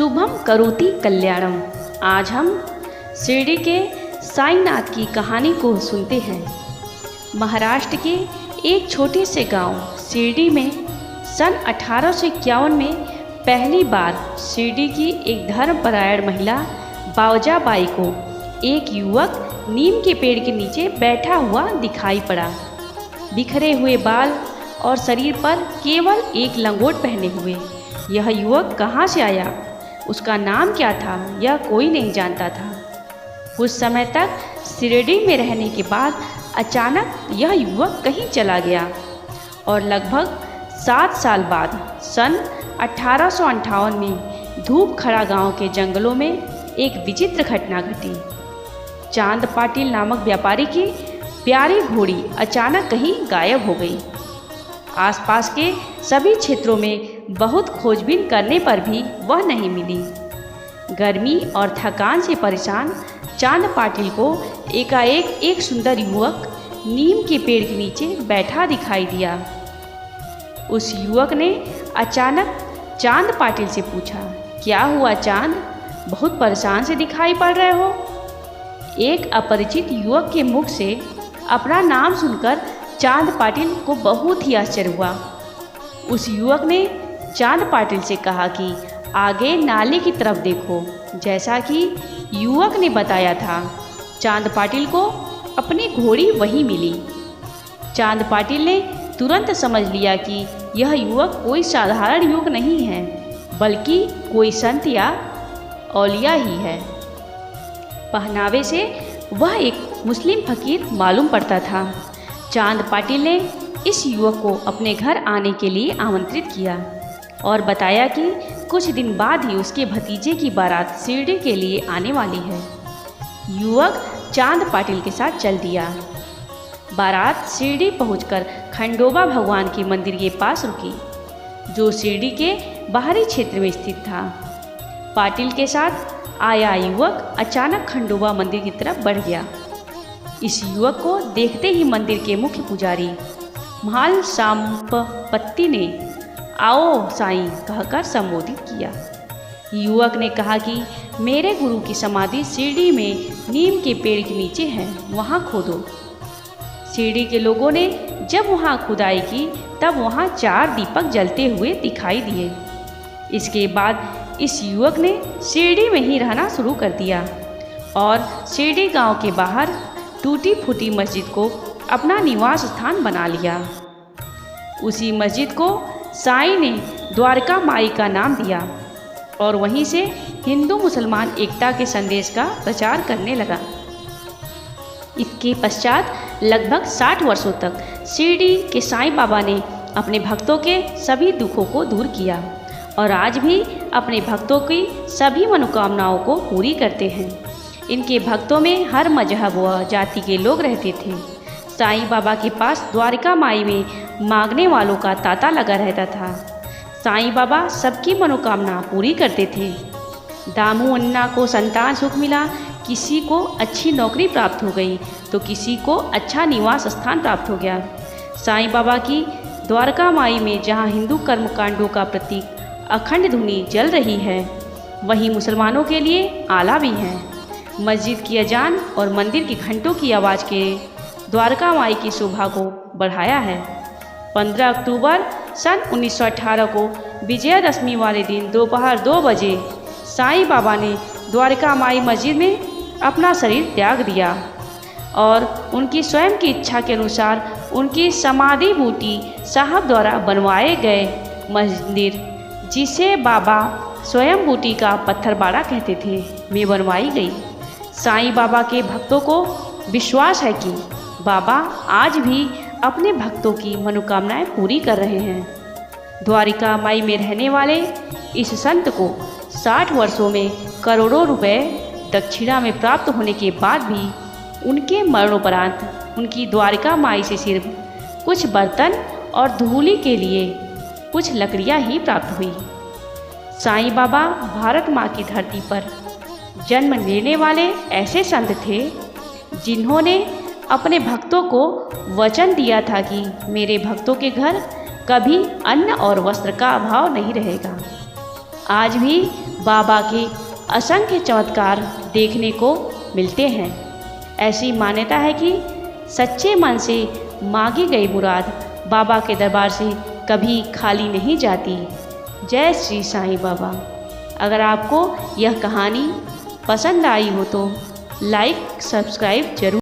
शुभम करोति कल्याणम। आज हम शिरडी के साईनाथ की कहानी को सुनते हैं। महाराष्ट्र के एक छोटे से गांव शिरडी में सन 1851 में पहली बार शिरडी की एक धर्मपरायण महिला बावजाबाई को एक युवक नीम के पेड़ के नीचे बैठा हुआ दिखाई पड़ा। बिखरे हुए बाल और शरीर पर केवल एक लंगोट पहने हुए यह युवक कहाँ से आया, उसका नाम क्या था, यह कोई नहीं जानता था। कुछ समय तक शिरडी में रहने के बाद अचानक यह युवक कहीं चला गया और लगभग 7 साल बाद सन 1858 में धूपखड़ा गांव के जंगलों में एक विचित्र घटना घटी। चांद पाटिल नामक व्यापारी की प्यारी घोड़ी अचानक कहीं गायब हो गई। आसपास के सभी क्षेत्रों में बहुत खोजबीन करने पर भी वह नहीं मिली। गर्मी और थकान से परेशान चांद पाटिल को एकाएक एक सुंदर युवक नीम के पेड़ के नीचे बैठा दिखाई दिया। उस युवक ने अचानक चांद पाटिल से पूछा, क्या हुआ चांद, बहुत परेशान से दिखाई पड़ रहे हो। एक अपरिचित युवक के मुख से अपना नाम सुनकर चांद पाटिल को बहुत ही आश्चर्य हुआ। उस युवक ने चांद पाटिल से कहा कि आगे नाले की तरफ देखो। जैसा कि युवक ने बताया था, चांद पाटिल को अपनी घोड़ी वहीं मिली। चांद पाटिल ने तुरंत समझ लिया कि यह युवक कोई साधारण युवक नहीं है, बल्कि कोई संत या औलिया ही है। पहनावे से वह एक मुस्लिम फकीर मालूम पड़ता था। चांद पाटिल ने इस युवक को अपने घर आने के लिए आमंत्रित किया और बताया कि कुछ दिन बाद ही उसके भतीजे की बारात शिरडी के लिए आने वाली है। युवक चांद पाटिल के साथ चल दिया। बारात शिरडी पहुंचकर खंडोबा भगवान के मंदिर के पास रुकी, जो शिरडी के बाहरी क्षेत्र में स्थित था। पाटिल के साथ आया युवक अचानक खंडोबा मंदिर की तरफ बढ़ गया। इस युवक को देखते ही मंदिर के मुख्य पुजारी महाल सांपपत्ति ने आओ साईं कहकर संबोधित किया। युवक ने कहा कि मेरे गुरु की समाधि शिरडी में नीम के पेड़ के नीचे है, वहाँ खोदो। शिरडी के लोगों ने जब वहाँ खुदाई की तब वहाँ 4 दीपक जलते हुए दिखाई दिए। इसके बाद इस युवक ने शिरडी में ही रहना शुरू कर दिया और शिरडी गांव के बाहर टूटी फूटी मस्जिद को अपना निवास स्थान बना लिया। उसी मस्जिद को साईं ने द्वारका माई का नाम दिया और वहीं से हिंदू मुसलमान एकता के संदेश का प्रचार करने लगा। इसके पश्चात लगभग 60 वर्षों तक शिरडी के साईं बाबा ने अपने भक्तों के सभी दुखों को दूर किया और आज भी अपने भक्तों की सभी मनोकामनाओं को पूरी करते हैं। इनके भक्तों में हर मजहब व जाति के लोग रहते थे। साईं बाबा के पास द्वारका माई में मांगने वालों का तांता लगा रहता था। साईं बाबा सबकी मनोकामना पूरी करते थे। दामू अन्ना को संतान सुख मिला, किसी को अच्छी नौकरी प्राप्त हो गई तो किसी को अच्छा निवास स्थान प्राप्त हो गया। साईं बाबा की द्वारका माई में जहाँ हिंदू कर्मकांडों का प्रतीक अखंड धुनी जल रही है, वहीं मुसलमानों के लिए आला भी है। मस्जिद की अजान और मंदिर की घंटों की आवाज़ के द्वारका माई की शोभा को बढ़ाया है। 15 अक्टूबर सन 1918 को विजयादशमी वाले दिन दोपहर 2 बजे साईं बाबा ने द्वारका माई मस्जिद में अपना शरीर त्याग दिया और उनकी स्वयं की इच्छा के अनुसार उनकी समाधि बूटी साहब द्वारा बनवाए गए मंदिर, जिसे बाबा स्वयं बूटी का पत्थरबाड़ा कहते थे, में बनवाई गई। साईं बाबा के भक्तों को विश्वास है कि बाबा आज भी अपने भक्तों की मनोकामनाएं पूरी कर रहे हैं। द्वारिका माई में रहने वाले इस संत को 60 वर्षों में करोड़ों रुपए दक्षिणा में प्राप्त होने के बाद भी उनके मरणोपरांत उनकी द्वारिका माई से सिर्फ कुछ बर्तन और धूली के लिए कुछ लकड़ियां ही प्राप्त हुई। साईं बाबा भारत माँ की धरती पर जन्म लेने वाले ऐसे संत थे जिन्होंने अपने भक्तों को वचन दिया था कि मेरे भक्तों के घर कभी अन्न और वस्त्र का अभाव नहीं रहेगा। आज भी बाबा के असंख्य चमत्कार देखने को मिलते हैं। ऐसी मान्यता है कि सच्चे मन से मांगी गई मुराद बाबा के दरबार से कभी खाली नहीं जाती। जय श्री साईं बाबा। अगर आपको यह कहानी पसंद आई हो तो लाइक सब्सक्राइब जरूर